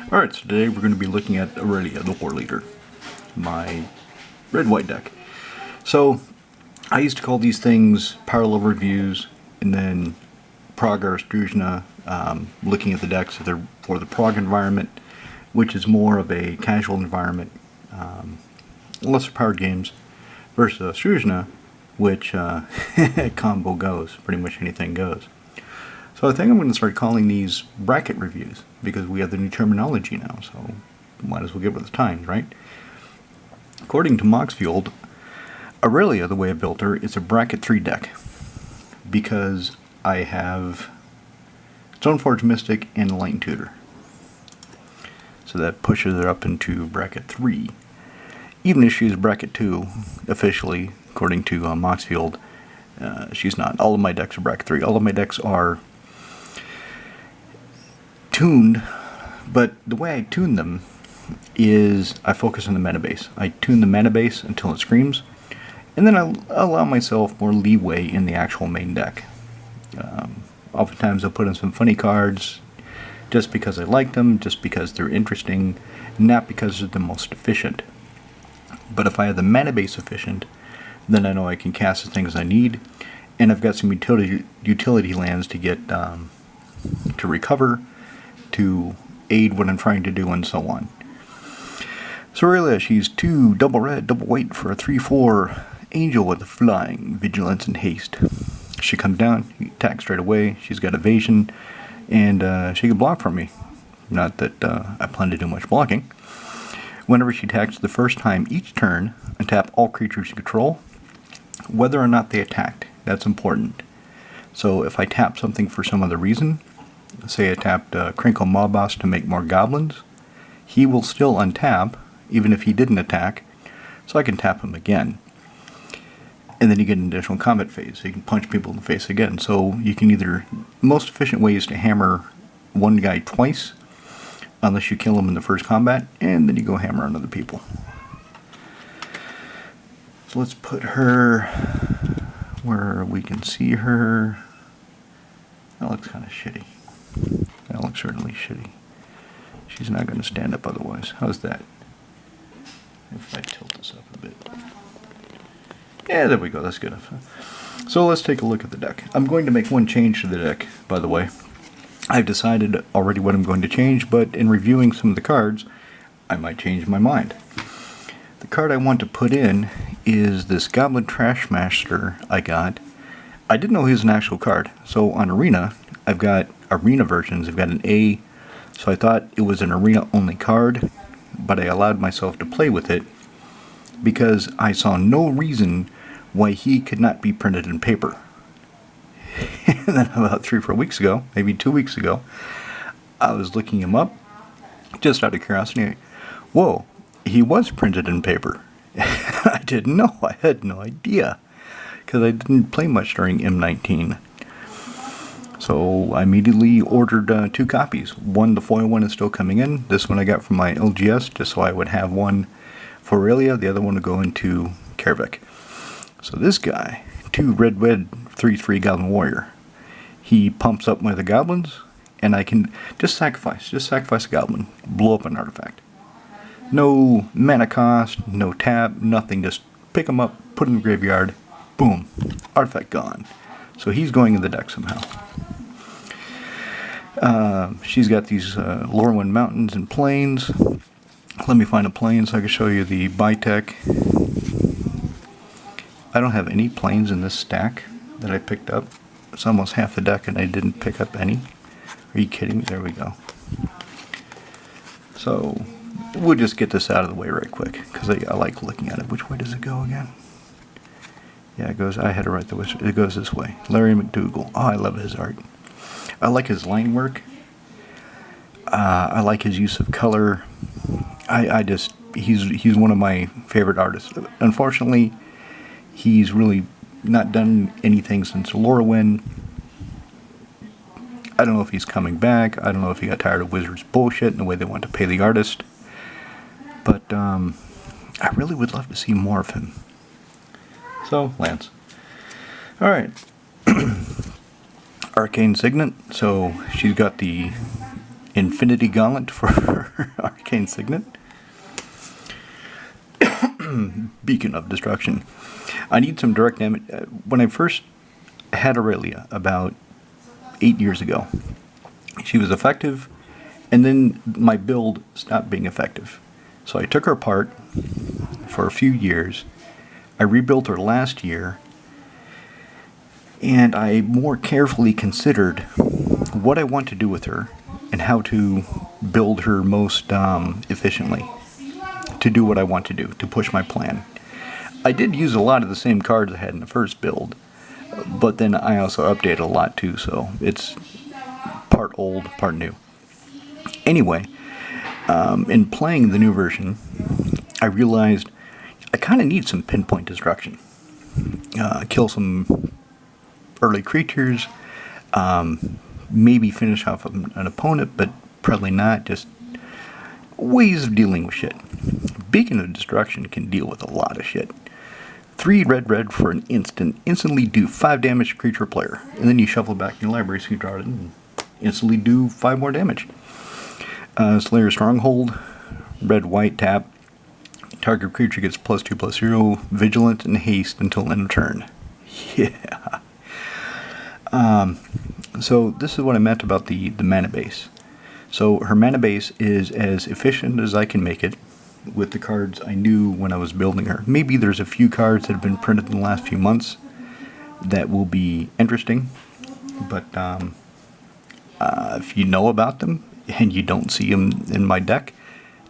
Alright, so today we're going to be looking at Aurelia, the War Leader, my red-white deck. So, I used to call these things parallel reviews, and then Prague Orstruzna, looking at the decks for the Prague environment, which is more of a casual environment, lesser powered games, versus Orstruzna, which combo goes, pretty much anything goes. So I think I'm going to start calling these bracket reviews, because we have the new terminology now, so might as well get with the times, right? According to Moxfield, Aurelia, the way I built her, is a bracket 3 deck, because I have Stoneforge Mystic and Light Tutor. So that pushes her up into bracket 3. Even if she's bracket 2, officially, according to Moxfield, she's not. All of my decks are bracket 3. All of my decks are tuned, but the way I tune them is I focus on the mana base. I tune the mana base until it screams, and then I allow myself more leeway in the actual main deck. Oftentimes I'll put in some funny cards just because I like them, just because they're interesting, not because they're the most efficient. But if I have the mana base efficient, then I know I can cast the things I need, and I've got some utility lands to get to recover, to aid what I'm trying to do, and so on. So Aurelia, she's 2 double red, double white for a 3/4 angel with flying, vigilance, and haste. She comes down, you attack straight away. She's got evasion, and she can block for me. Not that I plan to do much blocking. Whenever she attacks the first time each turn, untap all creatures you control, whether or not they attacked. That's important. So if I tap something for some other reason, say I tapped Crinkle Mobboss to make more goblins, he will still untap, even if he didn't attack, so I can tap him again. And then you get an additional combat phase, so you can punch people in the face again. So you can either, most efficient way is to hammer one guy twice, unless you kill him in the first combat, and then you go hammer on other people. So let's put her where we can see her. That looks kind of shitty. That looks really shitty. She's not going to stand up otherwise. How's that? If I tilt this up a bit. Yeah, there we go. That's good enough. So let's take a look at the deck. I'm going to make one change to the deck, by the way. I've decided already what I'm going to change, but in reviewing some of the cards, I might change my mind. The card I want to put in is this Goblin Trashmaster I got. I didn't know he was an actual card. So on Arena, I've got Arena versions. I've got an A, so I thought it was an Arena-only card, but I allowed myself to play with it because I saw no reason why he could not be printed in paper. And then about 3 or 4 weeks ago, maybe 2 weeks ago, I was looking him up, just out of curiosity. Whoa, he was printed in paper. I didn't know. I had no idea, because I didn't play much during M19. So I immediately ordered 2 copies. One, the foil one, is still coming in. This one I got from my LGS, just so I would have one for Aurelia. The other one to go into Kervik. So this guy, 2 red, 3/3 Goblin Warrior. He pumps up one of the goblins, and I can just sacrifice a goblin, blow up an artifact. No mana cost, no tap, nothing. Just pick him up, put him in the graveyard, boom, artifact gone. So he's going in the deck somehow. She's got these Lorwyn Mountains and Plains. Let me find a plane so I can show you the Bitech. I don't have any planes in this stack that I picked up. It's almost half the deck and I didn't pick up any. Are you kidding me? There we go. So we'll just get this out of the way right quick, because I like looking at it. Which way does it go again? Yeah, it goes, I had it right, it goes this way. Larry McDougall. Oh, I love his art. I like his line work. I like his use of color. He's one of my favorite artists. Unfortunately, he's really not done anything since Lorwyn. I don't know if he's coming back. I don't know if he got tired of Wizards bullshit and the way they want to pay the artist. But I really would love to see more of him. So, Lance. Alright. Arcane Signet. So, she's got the Infinity Gauntlet for Arcane Signet. Beacon of Destruction. I need some direct damage. When I first had Aurelia about 8 years ago, she was effective, and then my build stopped being effective. So I took her apart for a few years. I rebuilt her last year, and I more carefully considered what I want to do with her and how to build her most efficiently to do what I want to do, to push my plan. I did use a lot of the same cards I had in the first build, but then I also updated a lot too, so it's part old, part new. Anyway, in playing the new version, I realized I kind of need some pinpoint destruction. Kill some early creatures, maybe finish off an opponent, but probably not. Just ways of dealing with shit. Beacon of Destruction can deal with a lot of shit. 3 red for an instant. Instantly do 5 damage to creature or player. And then you shuffle it back in your library so you draw it and instantly do 5 more damage. Slayer Stronghold. Red-white tap. Target creature gets +2/+0. Vigilant and haste until end of turn. Yeah. So this is what I meant about the mana base. So her mana base is as efficient as I can make it with the cards I knew when I was building her. Maybe there's a few cards that have been printed in the last few months that will be interesting, but if you know about them and you don't see them in my deck,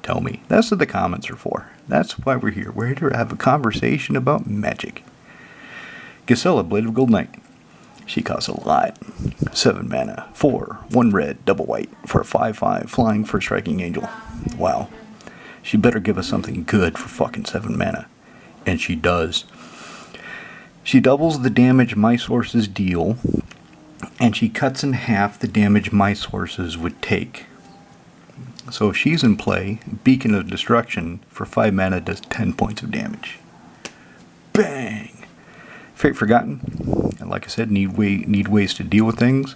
tell me. That's what the comments are for. That's why we're here. We're here to have a conversation about Magic. Gisela, Blade of Gold Knight. She costs a lot. 7 mana, 4, 1 red, double white, for a 5/5, flying for Striking Angel. Wow. She better give us something good for fucking 7 mana. And she does. She doubles the damage my sources deal, and she cuts in half the damage my sources would take. So if she's in play, Beacon of Destruction for 5 mana does 10 points of damage. Bang! Fate Forgotten. And like I said, need ways to deal with things.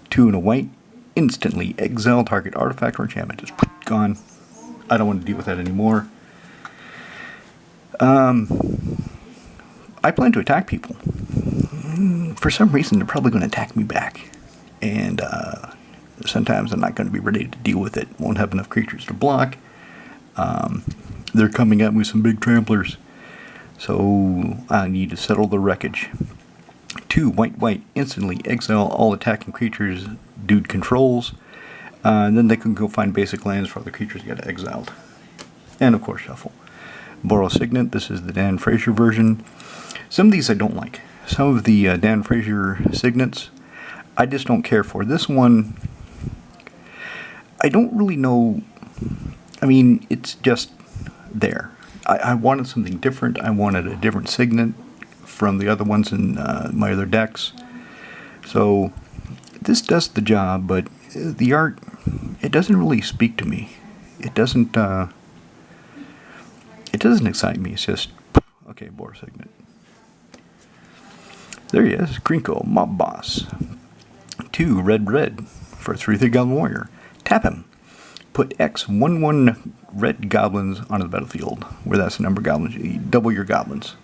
2 and a white. Instantly exile target artifact or enchantment. Just gone. I don't want to deal with that anymore. I plan to attack people. For some reason, they're probably going to attack me back. And sometimes I'm not going to be ready to deal with it. Won't have enough creatures to block. They're coming at me with some big tramplers. So I need to settle the wreckage. 2 white, instantly exile all attacking creatures dude controls. And then they can go find basic lands for other creatures get exiled. And of course shuffle. Borrow Signet, this is the Dan Frazier version. Some of these I don't like. Some of the Dan Frazier Signets I just don't care for. This one, I don't really know. I mean, it's just there. I wanted something different. I wanted a different Signet from the other ones in my other decks. So this does the job, but the art, it doesn't really speak to me. It doesn't excite me. It's just, okay, Borrow Signet. There he is, Krinko, Mob Boss. 2 red for a 3/3 Goblin Warrior. Tap him. Put X 1/1 red goblins onto the battlefield. Where that's the number of goblins, you double your goblins.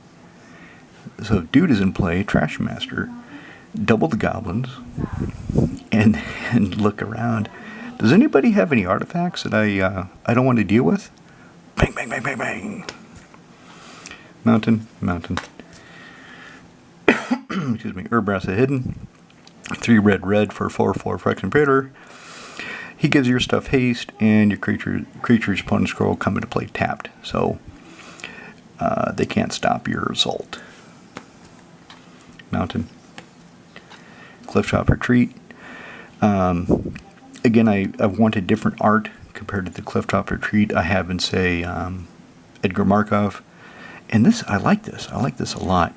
So if dude is in play, Trash Master, double the goblins, and look around. Does anybody have any artifacts that I don't want to deal with? Bang, bang, bang, bang, bang. Mountain. Excuse me. Urbrass Hidden. 3 red for 4/4 Phyrexian Praetor. He gives your stuff haste, and your creature's opponent's scroll come into play tapped. So they can't stop your assault. Mountain. Cliffshock Retreat. Again, I wanted different art compared to the Clifftop Retreat I have in, say, Edgar Markov. And this, I like this. I like this a lot.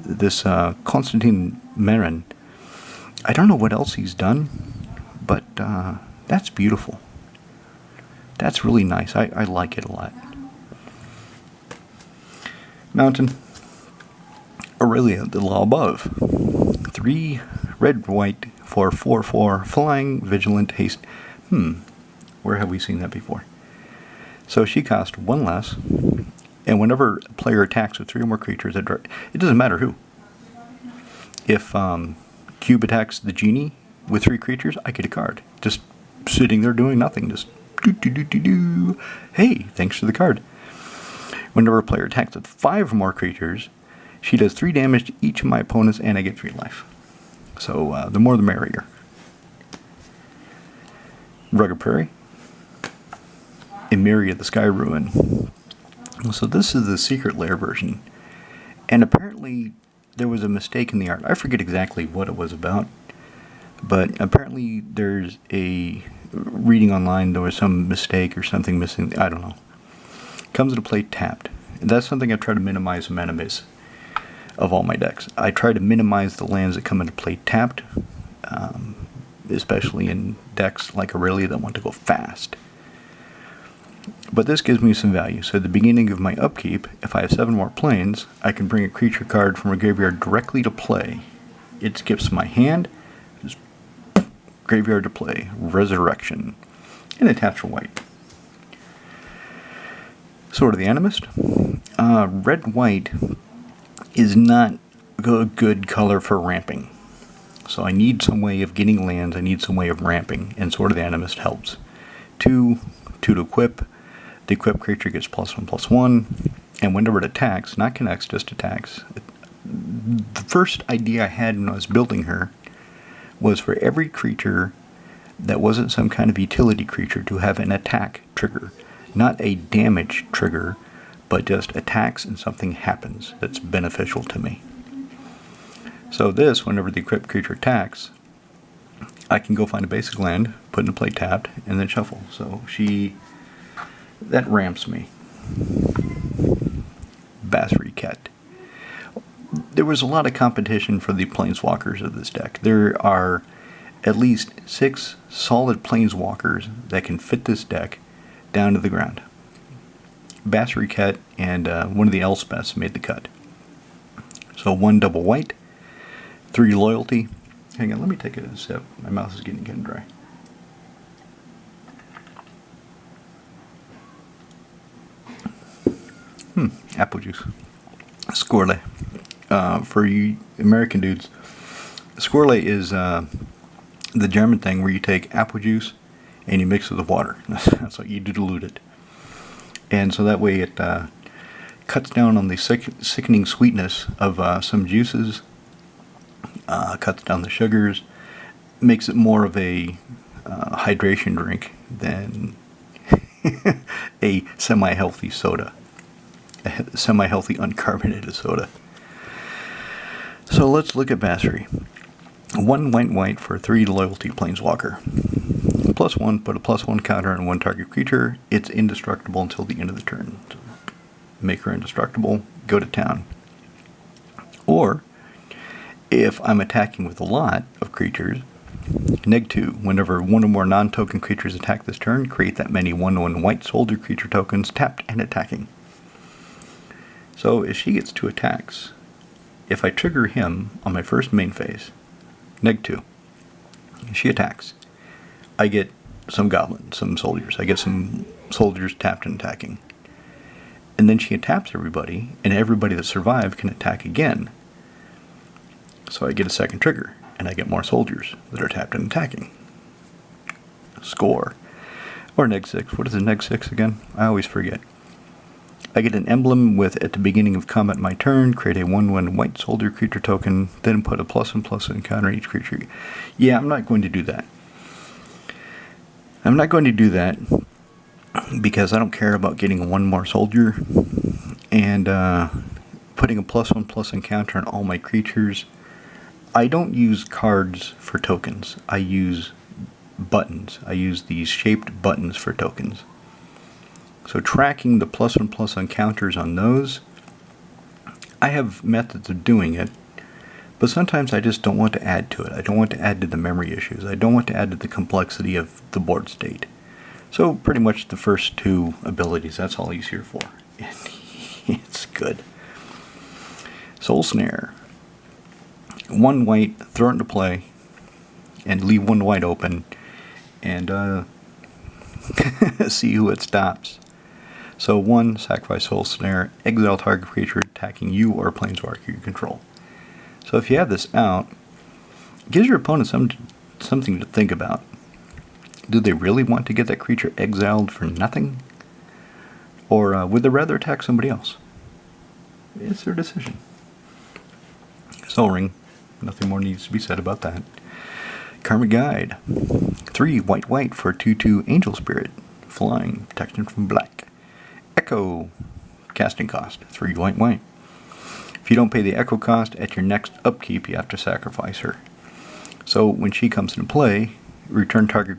This Konstantin Marin. I don't know what else he's done, but that's beautiful. That's really nice. I like it a lot. Mountain. Aurelia, the Law Above. 3 red, white for 4/4 flying, vigilant, haste, where have we seen that before? So she costs 1 less, and whenever a player attacks with 3 or more creatures, it doesn't matter who. If Cube attacks the genie with 3 creatures, I get a card. Just sitting there doing nothing. Just do. Hey, thanks for the card. Whenever a player attacks with 5 or more creatures, she does 3 damage to each of my opponents, and I get 3 life. So the more the merrier. Rugged Prairie. Emeria, the Sky Ruin. So this is the Secret Lair version. And apparently there was a mistake in the art. I forget exactly what it was about. But apparently there's a reading online, there was some mistake or something missing. I don't know. Comes into play tapped. And that's something I try to minimize the mana base of all my decks. I try to minimize the lands that come into play tapped, especially in decks like Aurelia that want to go fast. But this gives me some value. So at the beginning of my upkeep, if I have 7 more planes, I can bring a creature card from a graveyard directly to play. It skips my hand, just graveyard to play, Resurrection, and it taps for white. Sword of the Animist. Red-white is not a good color for ramping. So I need some way of getting lands, I need some way of ramping, and Sword of the Animist helps. 2 to equip. The equipped creature gets +1/+1, and whenever it attacks, not connects, just attacks. The first idea I had when I was building her was for every creature that wasn't some kind of utility creature to have an attack trigger. Not a damage trigger, but just attacks and something happens that's beneficial to me. So this, whenever the equipped creature attacks, I can go find a basic land, put into play tapped, and then shuffle. So that ramps me. Basri Ket. There was a lot of competition for the planeswalkers of this deck. There are at least 6 solid planeswalkers that can fit this deck down to the ground. Basri Ket and one of the Elspeths made the cut. So 1 double white, 3 loyalty. Hang on, let me take a sip. My mouth is getting kind of dry. Apple juice. Scorle. For you American dudes, Scorle is the German thing where you take apple juice and you mix it with water. That's what you do, dilute it. And so that way it cuts down on the sickening sweetness of some juices, cuts down the sugars, makes it more of a hydration drink than a semi-healthy soda. A semi-healthy uncarbonated soda. So let's look at Basri. 1 white for 3 loyalty planeswalker. +1, put a +1 counter on 1 target creature. It's indestructible until the end of the turn. So make her indestructible, go to town. Or, if I'm attacking with a lot of creatures, -2, whenever 1 or more non-token creatures attack this turn, create that many 1/1 white soldier creature tokens tapped and attacking. So if she gets 2 attacks, if I trigger him on my first main phase, -2, she attacks, I get some goblins, some soldiers. I get some soldiers tapped and attacking. And then she taps everybody, and everybody that survived can attack again. So I get a second trigger, and I get more soldiers that are tapped and attacking. Score. Or -6. What is a -6 again? I always forget. I get an emblem with, at the beginning of combat my turn, create a 1/1 white soldier creature token, then put a +1/+1 counter each creature. Yeah, I'm not going to do that. I'm not going to do that because I don't care about getting 1 more soldier and putting a +1/+1 counter on all my creatures. I don't use cards for tokens. I use buttons. I use these shaped buttons for tokens. So tracking the +1/+1 counters on those, I have methods of doing it, but sometimes I just don't want to add to it. I don't want to add to the memory issues. I don't want to add to the complexity of the board state. So pretty much the first 2 abilities, that's all he's here for. It's good. Soul Snare. 1 white, throw it into play, and leave 1 white open, and See who it stops. So 1, sacrifice Soul Snare, exile target creature attacking you or planeswalker you control. So if you have this out, it gives your opponent something to think about. Do they really want to get that creature exiled for nothing? Or would they rather attack somebody else? It's their decision. Soul Ring. Nothing more needs to be said about that. Karmic Guide. 3 white for 2/2 Angel Spirit. Flying. Protection from black. Echo. Casting cost. 3 white. If you don't pay the echo cost at your next upkeep, you have to sacrifice her. So when she comes into play, return target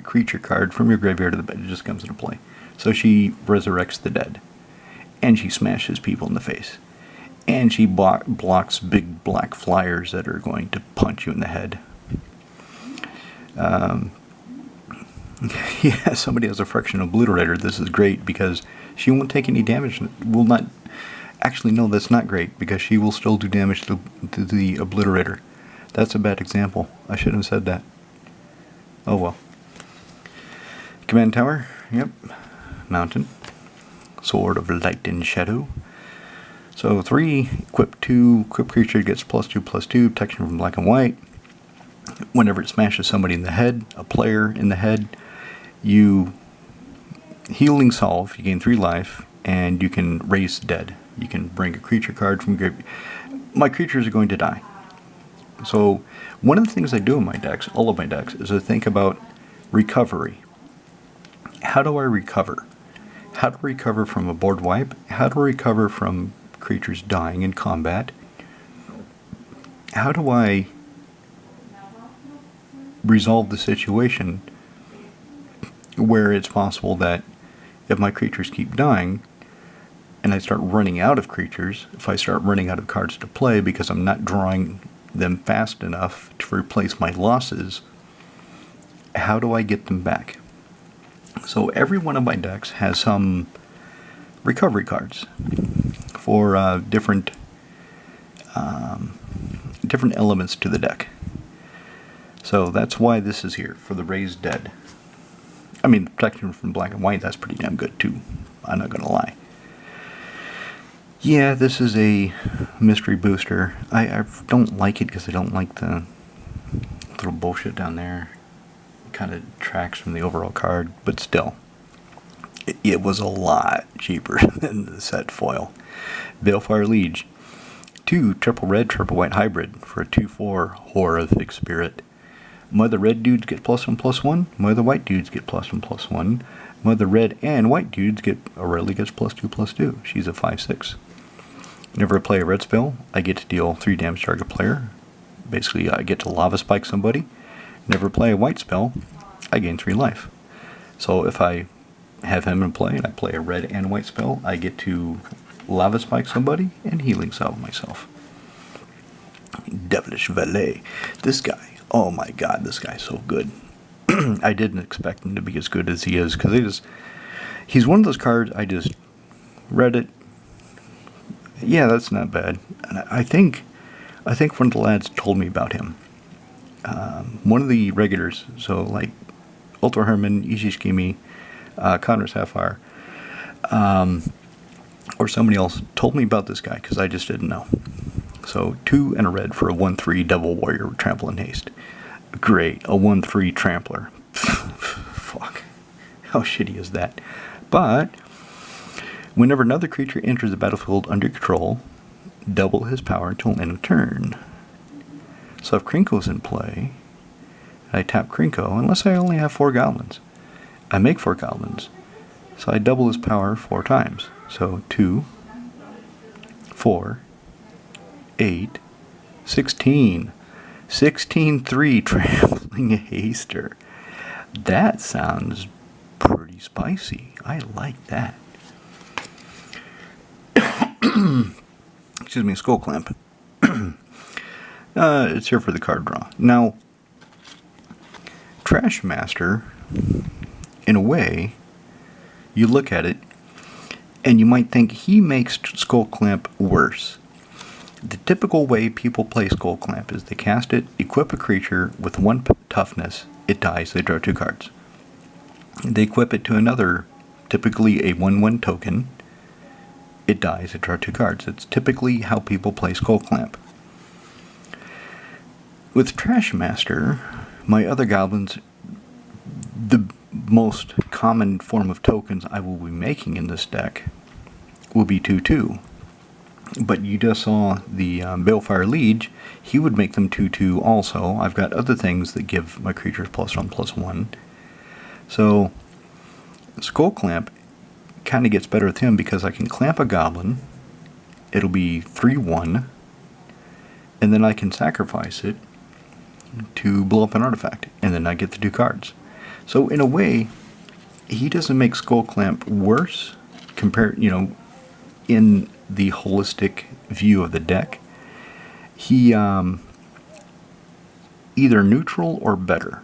creature card from your graveyard to the bed. It just comes into play. So she resurrects the dead. And she smashes people in the face. And she blocks big black flyers that are going to punch you in the head. Yeah, somebody has a Friction Obliterator. This is great because she won't take any damage. Will not. Actually, no, that's not great because she will still do damage to the Obliterator. That's a bad example. I shouldn't have said that. Oh well. Command Tower. Yep. Mountain. Sword of Light and Shadow. So 3, equip 2, equip creature gets +2/+2, protection from black and white. Whenever it smashes somebody in the head, a player in the head, you healing solve, you gain 3 life, and you can raise dead. You can bring a creature card from your... My creatures are going to die. So one of the things I do in my decks, all of my decks, is I think about recovery. How do I recover? How to recover from a board wipe? How to recover from creatures dying in combat? How do I resolve the situation where it's possible that if my creatures keep dying and I start running out of creatures, if I start running out of cards to play because I'm not drawing them fast enough to replace my losses, how do I get them back? So every one of my decks has some recovery cards for different elements to the deck. So that's why this is here, for the Raised Dead. I mean, protection from black and white, that's pretty damn good too. I'm not going to lie. Yeah, this is a mystery booster. I don't like it because I don't like the little bullshit down there. It kind of detracts from the overall card, but still. It was a lot cheaper than the set foil. Balefire Liege. 2 triple red, triple white hybrid for a 2/4 horrific spirit. My other red dudes get +1/+1. My other white dudes get +1/+1. My other red and white dudes get... Aurelia gets +2/+2. She's a 5/6. Whenever I play a red spell, I get to deal 3 damage to target player. Basically, I get to lava spike somebody. Whenever I play a white spell, I gain 3 life. So if I have him in play and I play a red and white spell, I get to lava spike somebody and healing salve myself. Devilish Valet. This guy, oh my god, this guy's so good. I didn't expect him to be as good as he is, because he's one of those cards I just read it. Yeah, that's not bad. And I think one of the lads told me about him. One of the regulars, so like Ultra Herman, Ishishkimi, Connor Sapphire, or somebody else told me about this guy because I just didn't know. So 2 and a red for a 1/3 Devil Warrior Trample and Haste. Great, a 1/3 Trampler. Fuck, how shitty is that? But whenever another creature enters the battlefield under control, double his power until end of turn. So if Krinko's in play, I tap Krinko, unless I only have 4 goblins. I make 4 goblins, so I double his power 4 times. So 2, 4, 8, 16. 16/3 Trampling Haster. That sounds pretty spicy. I like that. Excuse me, Skull Clamp. It's here for the card draw. Now, Trash Master, in a way, you look at it, and you might think he makes Skull Clamp worse. The typical way people play Skull Clamp is they cast it, equip a creature with 1 toughness, it dies, they draw 2 cards. They equip it to another, typically a 1/1 token. It dies, it draws 2 cards. It's typically how people play Skull Clamp. With Trash Master, my other goblins, the most common form of tokens I will be making in this deck will be 2/2. But you just saw the Balefire Liege, he would make them 2/2 also. I've got other things that give my creatures +1/+1. So, Skull Clamp kind of gets better with him because I can clamp a goblin, it'll be 3/1, and then I can sacrifice it to blow up an artifact, and then I get the 2 cards. So in a way, he doesn't make Skull Clamp worse compared, in the holistic view of the deck. He either neutral or better.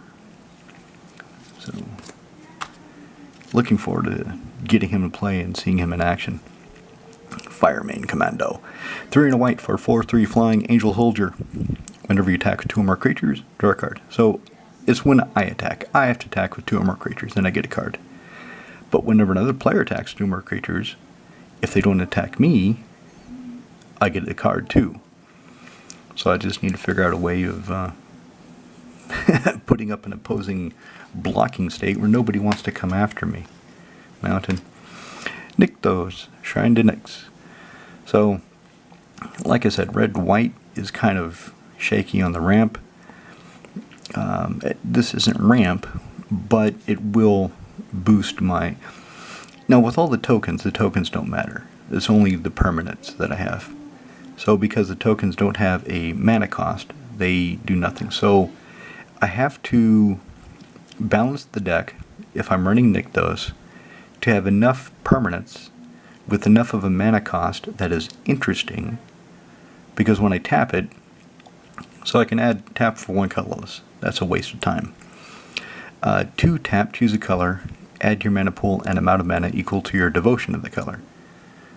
So looking forward to getting him to play and seeing him in action. Firemain Commando. 3 and a white for 4/3 flying Angel Soldier. Whenever you attack with 2 or more creatures, draw a card. So it's when I attack. I have to attack with 2 or more creatures, then I get a card. But whenever another player attacks 2 or more creatures, if they don't attack me, I get a card too. So I just need to figure out a way of putting up an opposing blocking state where nobody wants to come after me. Mountain. Nykthos, Shrine to Nyx. So, like I said, red-white is kind of shaky on the ramp. This isn't ramp, but it will boost my... Now, with all the tokens don't matter. It's only the permanents that I have. So, because the tokens don't have a mana cost, they do nothing. So, I have to balance the deck, if I'm running Nykthos, to have enough permanents with enough of a mana cost that is interesting, because when I tap it, so I can tap for 1 colorless. That's a waste of time. 2 tap, choose a color, add your mana pool and amount of mana equal to your devotion of the color.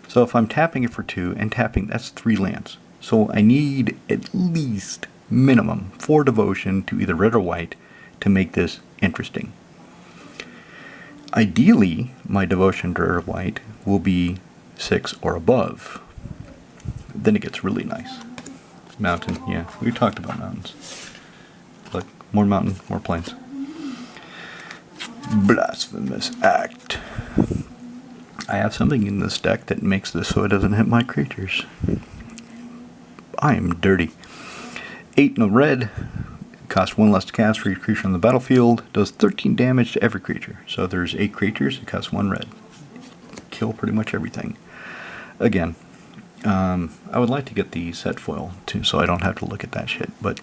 So if I'm tapping it for 2 and tapping, that's 3 lands. So I need at least minimum 4 devotion to either red or white to make this interesting. Ideally, my devotion to red or white will be 6 or above. Then it gets really nice. Mountain, yeah, we talked about mountains. Look, more mountain, more plains. Blasphemous Act. I have something in this deck that makes this so it doesn't hit my creatures. I am dirty. 8 in a red. Costs 1 less to cast for each creature on the battlefield. Does 13 damage to every creature. So there's 8 creatures, it costs 1 red. Kill pretty much everything. Again, I would like to get the set foil too, so I don't have to look at that shit. But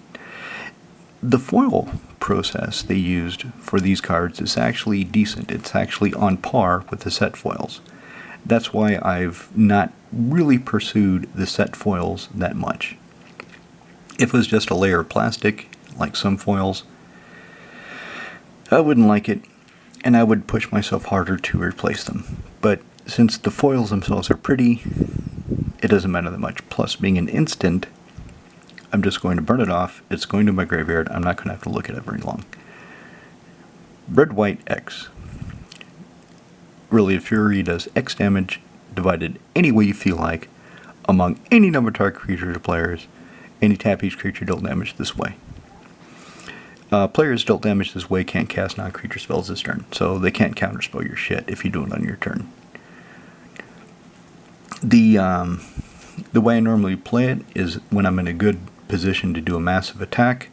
the foil process they used for these cards is actually decent. It's actually on par with the set foils. That's why I've not really pursued the set foils that much. If it was just a layer of plastic, like some foils, I wouldn't like it, and I would push myself harder to replace them. But since the foils themselves are pretty, it doesn't matter that much. Plus, being an instant, I'm just going to burn it off. It's going to my graveyard. I'm not going to have to look at it very long. Red, white, X. Really, Fury does X damage divided any way you feel like among any number of target creatures or players. Any tap each creature dealt damage this way. Players dealt damage this way can't cast non-creature spells this turn, so they can't counterspell your shit if you do it on your turn. The way I normally play it is when I'm in a good position to do a massive attack,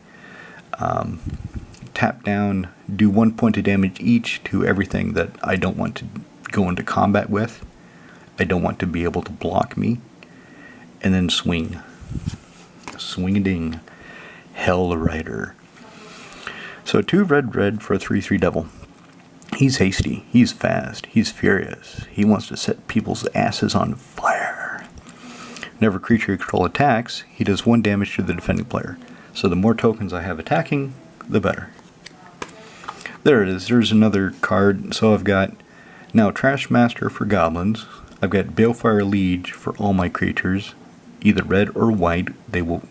tap down, do 1 point of damage each to everything that I don't want to go into combat with. I don't want to be able to block me, and then swing. Swing-a-ding. Hell Rider. So 2 red for a 3/3 devil. He's hasty, he's fast, he's furious. He wants to set people's asses on fire. Whenever a creature you control attacks, he does 1 damage to the defending player. So the more tokens I have attacking, the better. There it is, there's another card. So I've got now Trash Master for goblins. I've got Balefire Liege for all my creatures, either red or white.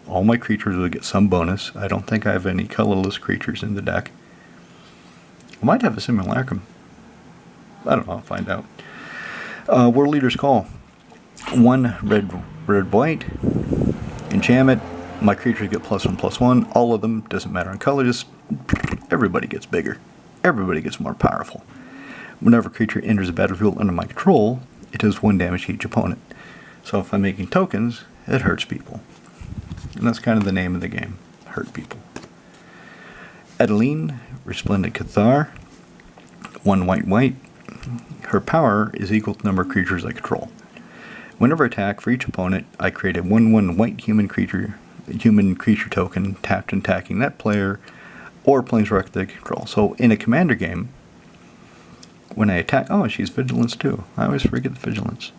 All my creatures will get some bonus. I don't think I have any colorless creatures in the deck. I might have a Simulacrum. I don't know, I'll find out. World Leader's Call. 1 red, white. Enchantment. My creatures get +1/+1. All of them, doesn't matter on color, just everybody gets bigger. Everybody gets more powerful. Whenever a creature enters a battlefield under my control, it does 1 damage to each opponent. So if I'm making tokens, it hurts people. And that's kind of the name of the game. Hurt people. Adeline, Resplendent Cathar. 1 white. Her power is equal to the number of creatures I control. Whenever I attack, for each opponent, I create a 1/1 white human creature token tapped and attacking that player or planeswalker they control. So in a commander game, when I attack, oh, she's vigilance too. I always forget the vigilance.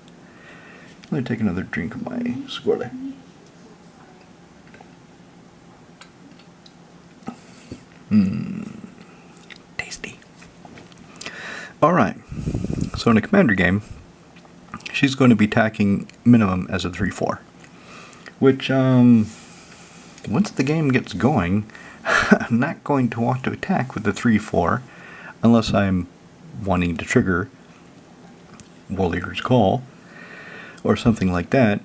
Let me take another drink of my squirtle. Tasty. Alright, so in a commander game, she's going to be attacking minimum as a 3/4. Which, once the game gets going, I'm not going to want to attack with the 3/4 unless I'm wanting to trigger World Leader's Call or something like that,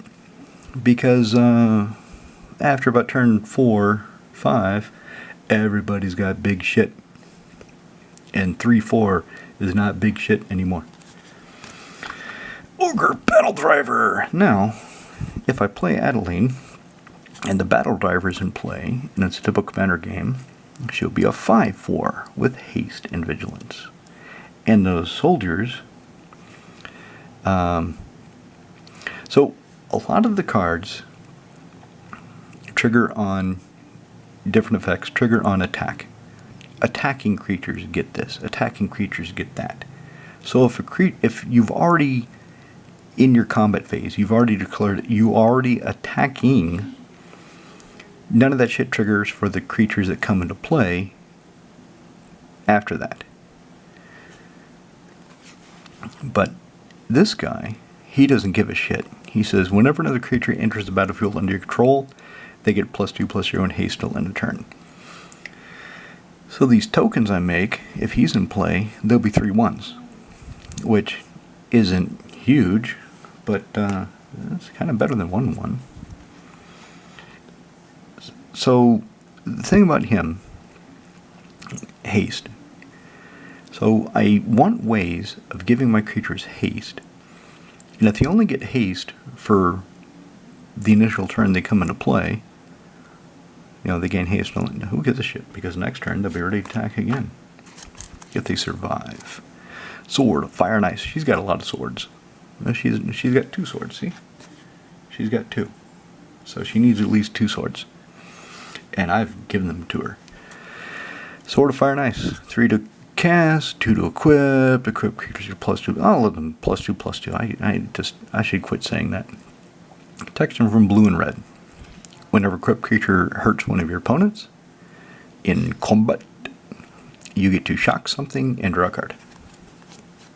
because after about turn 4-5, everybody's got big shit, and 3/4 is not big shit anymore. Ogre Battle Driver! Now, if I play Adeline and the Battle Driver is in play, and it's a typical commander game, she'll be a 5/4 with haste and vigilance. And those soldiers, so a lot of the cards trigger on different effects, trigger on attack. Attacking creatures get this, attacking creatures get that. So if you've already, in your combat phase, you've already declared you already attacking, none of that shit triggers for the creatures that come into play after that. But this guy, he doesn't give a shit. He says, whenever another creature enters the battlefield under your control, they get +2/+0 and haste till end of turn. So these tokens I make, if he's in play, they'll be 3/1s, which isn't huge, but it's kind of better than 1/1. So the thing about him, haste. So I want ways of giving my creatures haste. And if they only get haste for the initial turn they come into play, they gain haste. Who gives a shit? Because next turn they'll be ready to attack again. If they survive. Sword, Fire and Ice. She's got a lot of swords. She's got 2 swords, see? She's got 2. So she needs at least 2 swords. And I've given them to her. Sword of Fire and Ice. 3 to cast, 2 to equip creatures are +2. All of them +2/+2. I should quit saying that. Text from blue and red. Whenever equipped creature hurts one of your opponents in combat, you get to shock something and draw a card.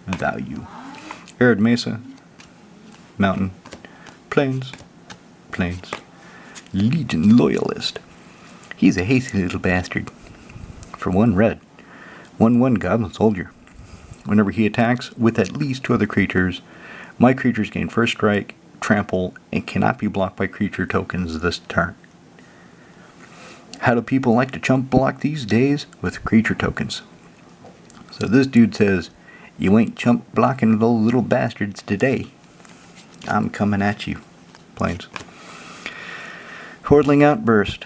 Value. Arid Mesa, Mountain, Plains, Legion Loyalist. He's a hasty little bastard. For 1 red. 1/1 Goblin Soldier. Whenever he attacks with at least 2 other creatures, my creatures gain first strike, trample, and cannot be blocked by creature tokens this turn. How do people like to chump block these days? With creature tokens. So this dude says, you ain't chump blocking those little bastards today. I'm coming at you. Plains. Hordling Outburst.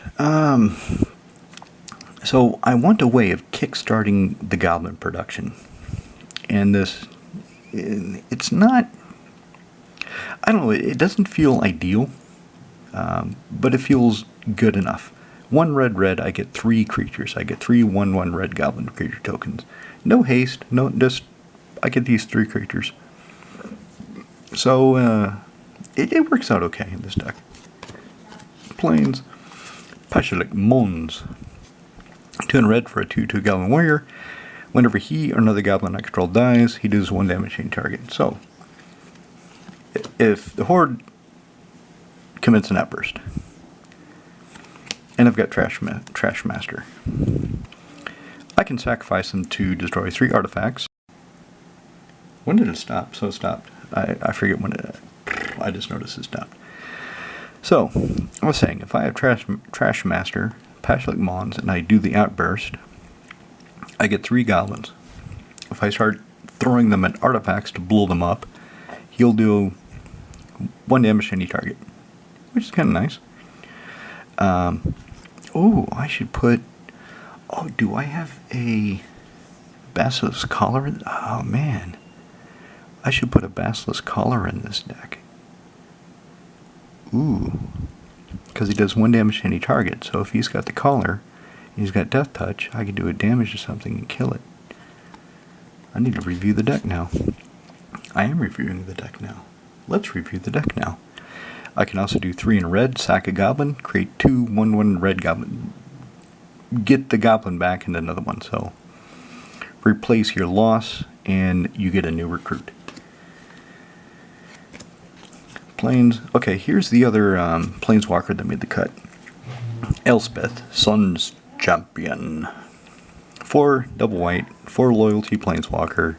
So I want a way of kickstarting the goblin production. And it's not, I don't know, it doesn't feel ideal, but it feels good enough. 1 red, I get 3 creatures. I get 3 1/1 red goblin creature tokens. No haste, I get these 3 creatures. So, it works out okay in this deck. Plains. Pashulik Mons. 2 in red for a 2/2 Goblin Warrior. Whenever he or another goblin I control dies, he does 1 damage to any target. So, if the Horde commits an outburst, and I've got Trash Master, I can sacrifice them to destroy 3 artifacts, When did it stop? So it stopped. I forget when it... I just noticed it stopped. So, I was saying, if I have Trash Master, Pashlik Mons, and I do the Outburst, I get 3 goblins. If I start throwing them at artifacts to blow them up, he'll do 1 damage to any target, which is kind of nice. Oh, I should put... Oh, do I have a Basilisk Collar? Oh, man. I should put a Basilisk Collar in this deck. Ooh. Because he does 1 damage to any target. So if he's got the Collar, and he's got Death Touch, I can do a damage to something and kill it. I need to review the deck now. I am reviewing the deck now. Let's review the deck now. I can also do 3 in red, sack a goblin, create 2 1/1 red goblin. Get the goblin back and another one. So replace your loss and you get a new recruit. Plains. Okay, here's the other Planeswalker that made the cut. Elspeth, Sun's Champion. 4 double white, 4 loyalty Planeswalker.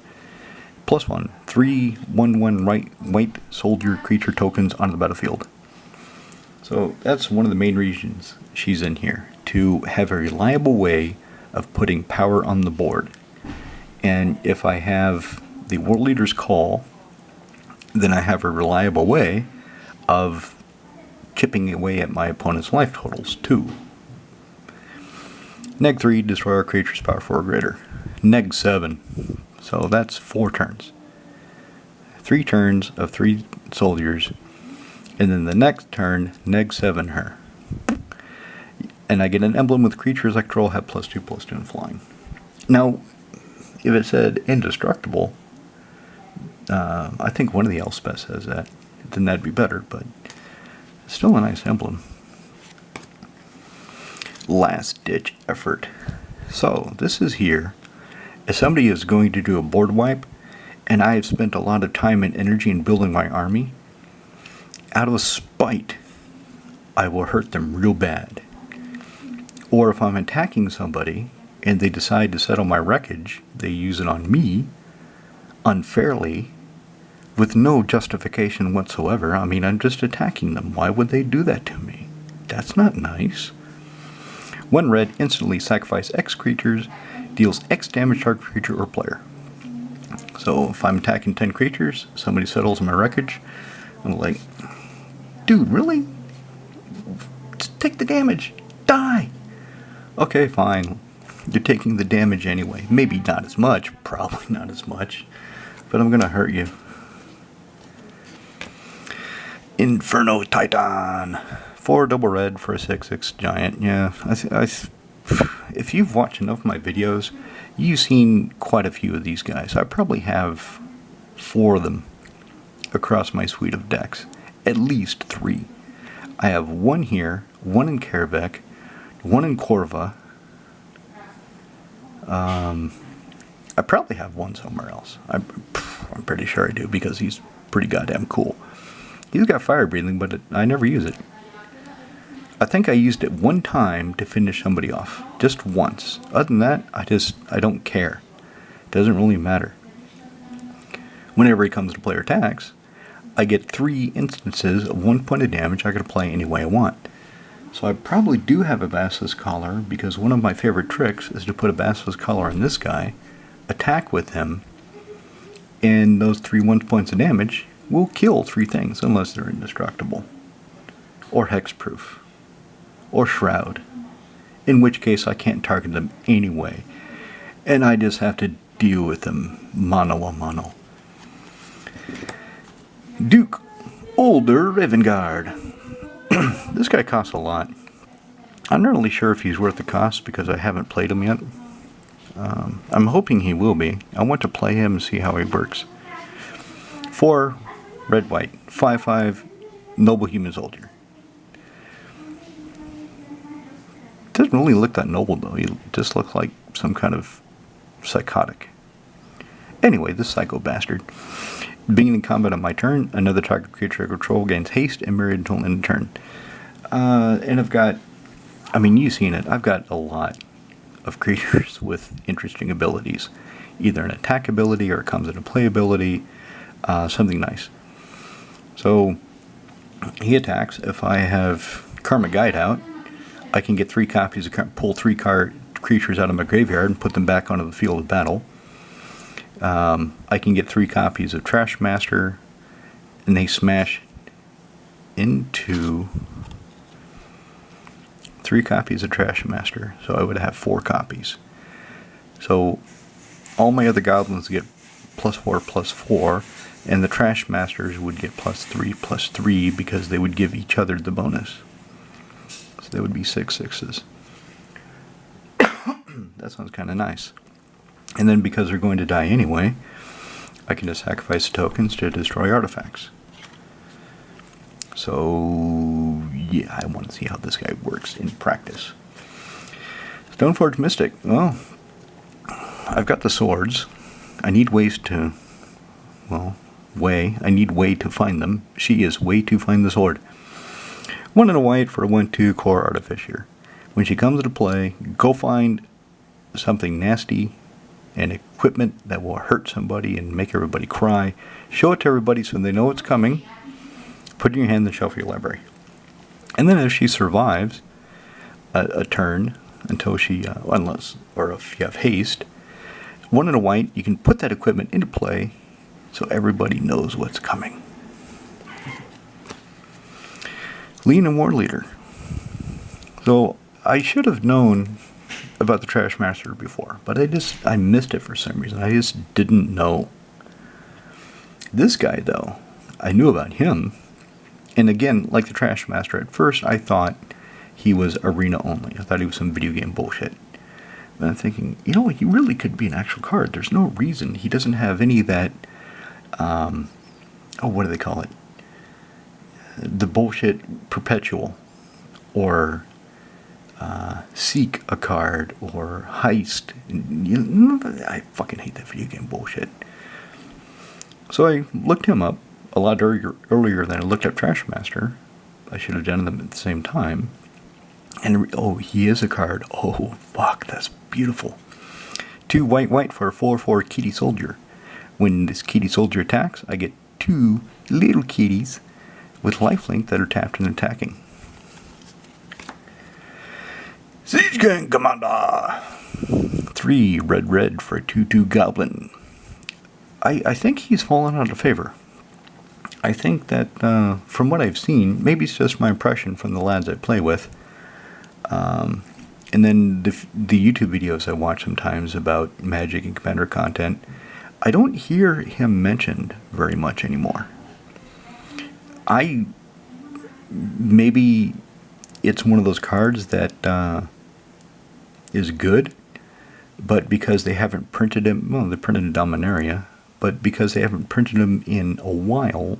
+1, 3 1/1 white soldier creature tokens on the battlefield. So that's one of the main reasons she's in here, to have a reliable way of putting power on the board. And if I have the War Leader's Call, then I have a reliable way of chipping away at my opponent's life totals too. Neg 3, destroy our creature's power 4 or greater. Neg 7, so that's 4 turns. 3 turns of 3 soldiers, and then the next turn, neg 7 her. And I get an emblem with creatures I control have +2/+2 in flying. Now, if it said indestructible, I think one of the Elspeth says that, then that'd be better, but it's still a nice emblem. Last ditch effort. So this is here. If somebody is going to do a board wipe, and I have spent a lot of time and energy in building my army, out of spite, I will hurt them real bad. Or if I'm attacking somebody and they decide to settle my wreckage, they use it on me unfairly with no justification whatsoever. I mean, I'm just attacking them. Why would they do that to me? That's not nice. 1 red, instantly sacrifice X creatures, deals X damage to target creature or player. So if I'm attacking 10 creatures, somebody settles my wreckage, I'm like, dude, really? Just take the damage. Die! Okay, fine. You're taking the damage anyway. Maybe not as much, probably not as much, but I'm gonna hurt you. Inferno Titan. 4 double red for a 6/6 giant. Yeah, if you've watched enough of my videos, you've seen quite a few of these guys. I probably have 4 of them across my suite of decks. At least 3. I have 1 here, 1 in Karabek, 1 in Corva. I probably have 1 somewhere else. I'm pretty sure I do, because he's pretty goddamn cool. He's got fire breathing, but I never use it. I think I used it 1 time to finish somebody off. Just once. Other than that, I don't care. It doesn't really matter. Whenever he comes to player attacks, I get 3 instances of 1 point of damage I can apply any way I want. So I probably do have a Basilisk Collar, because one of my favorite tricks is to put a Basilisk Collar on this guy, attack with him, and those 3 1 points of damage will kill 3 things, unless they're indestructible. Or hexproof. Or shroud. In which case I can't target them anyway. And I just have to deal with them mano a mano. Duke Older Ravengard. This guy costs a lot. I'm not really sure if he's worth the cost, because I haven't played him yet. I'm hoping he will be. I want to play him and see how he works. 4 red white, 5/5 noble human soldier. Doesn't really look that noble though. He just looks like some kind of psychotic. Anyway, this psycho bastard. Beginning combat on my turn, another target creature I control gains haste and myriad until end of turn. And I've got, I mean, you've seen it, I've got a lot of creatures with interesting abilities. either an attack ability or it comes in a play ability, something nice. So he attacks. If I have Karma Guide out, I can get 3 copies of pull 3 creatures out of my graveyard and put them back onto the field of battle. I can get 3 copies of Trash Master, and they smash into 3 copies of Trash Master, so I would have 4 copies. So all my other goblins get +4/+4, and the Trash Masters would get +3/+3 because they would give each other the bonus. So they would be 6 6s. That sounds kind of nice. And then because they're going to die anyway, I can just sacrifice tokens to destroy artifacts. So yeah, I want to see how this guy works in practice. Stoneforge Mystic. Well, I've got the swords. I need ways to, I need way to find them. She is way to find the sword. 1 and a white for a 1/2 core artificer. When she comes into play, go find something nasty and equipment that will hurt somebody and make everybody cry. Show it to everybody so they know it's coming. Put it in your hand and shelf of your library. And then if she survives a turn until she, or if you have haste, 1 and a white, you can put that equipment into play so everybody knows what's coming. Lean and War Leader. So I should have known about the Trash Master before, but I missed it for some reason. I just didn't know. This guy, though, I knew about him. And again, like the Trash Master, at first I thought he was arena only. I thought he was some video game bullshit. But I'm thinking, he really could be an actual card. There's no reason. He doesn't have any of that, what do they call it? The bullshit perpetual, or seek a card, or heist. I fucking hate that video game bullshit. So I looked him up a lot earlier than I looked up Trash Master. I should have done them at the same time. And he is a card. Oh fuck, that's beautiful. 2 white for a 4/4 kitty soldier. When this kitty soldier attacks, I get 2 little kitties with lifelink that are tapped and attacking. Siege Gang Commander! 3 red for a 2/2 goblin. I think he's fallen out of favor. I think that from what I've seen, maybe it's just my impression from the lads I play with, and then the YouTube videos I watch sometimes about Magic and Commander content, I don't hear him mentioned very much anymore. Maybe it's one of those cards that is good, but because they haven't printed him, they printed in Dominaria, but because they haven't printed him in a while,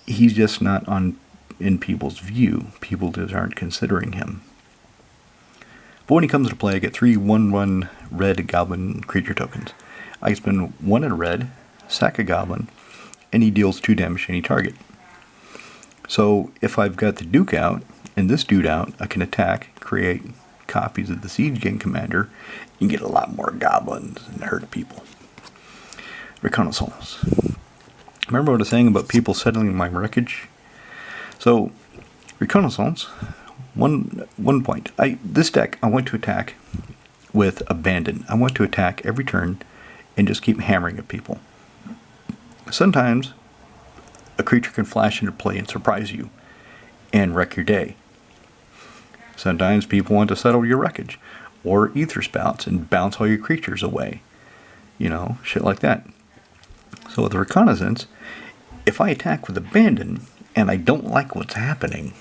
he's just not in people's view. People just aren't considering him. But when he comes to play, I get 3 1/1 red goblin creature tokens. I spend 1 in red, sack a goblin, and he deals 2 damage to any target. So if I've got the Duke out, and this dude out, I can attack, create copies of the Siege Gang Commander, and get a lot more goblins and hurt people. Reconnaissance. Remember what I was saying about people settling my wreckage? So, Reconnaissance, one point. This deck, I want to attack with Abandon. I want to attack every turn and just keep hammering at people. Sometimes, a creature can flash into play and surprise you and wreck your day. Sometimes people want to settle your wreckage, or Ether Spouts and bounce all your creatures away. Shit like that. So with Reconnaissance, if I attack with Abandon, and I don't like what's happening,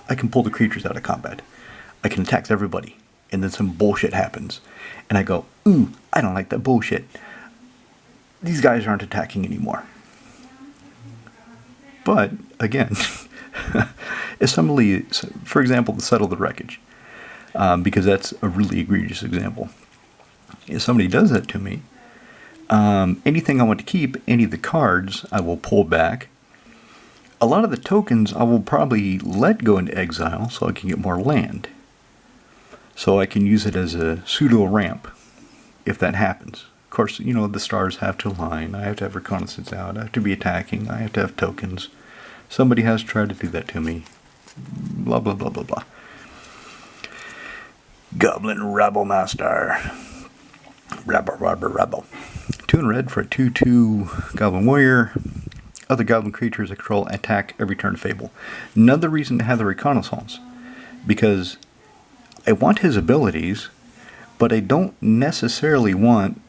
I can pull the creatures out of combat. I can attack everybody, and then some bullshit happens. And I go, ooh, I don't like that bullshit. These guys aren't attacking anymore. But, again, if somebody, for example, to settle the wreckage, because that's a really egregious example. If somebody does that to me, anything I want to keep, any of the cards, I will pull back. A lot of the tokens I will probably let go into exile so I can get more land. So I can use it as a pseudo ramp. if that happens. Of course, you know, the stars have to align. I have to have reconnaissance out. I have to be attacking. I have to have tokens. Somebody has tried to do that to me. Blah, blah, blah, blah, blah. Goblin Rebel Master. Rebel. 2 in red for a 2/2 Goblin Warrior. Other Goblin creatures I control attack every turn Fable. Another reason to have the reconnaissance. Because I want his abilities, but I don't necessarily want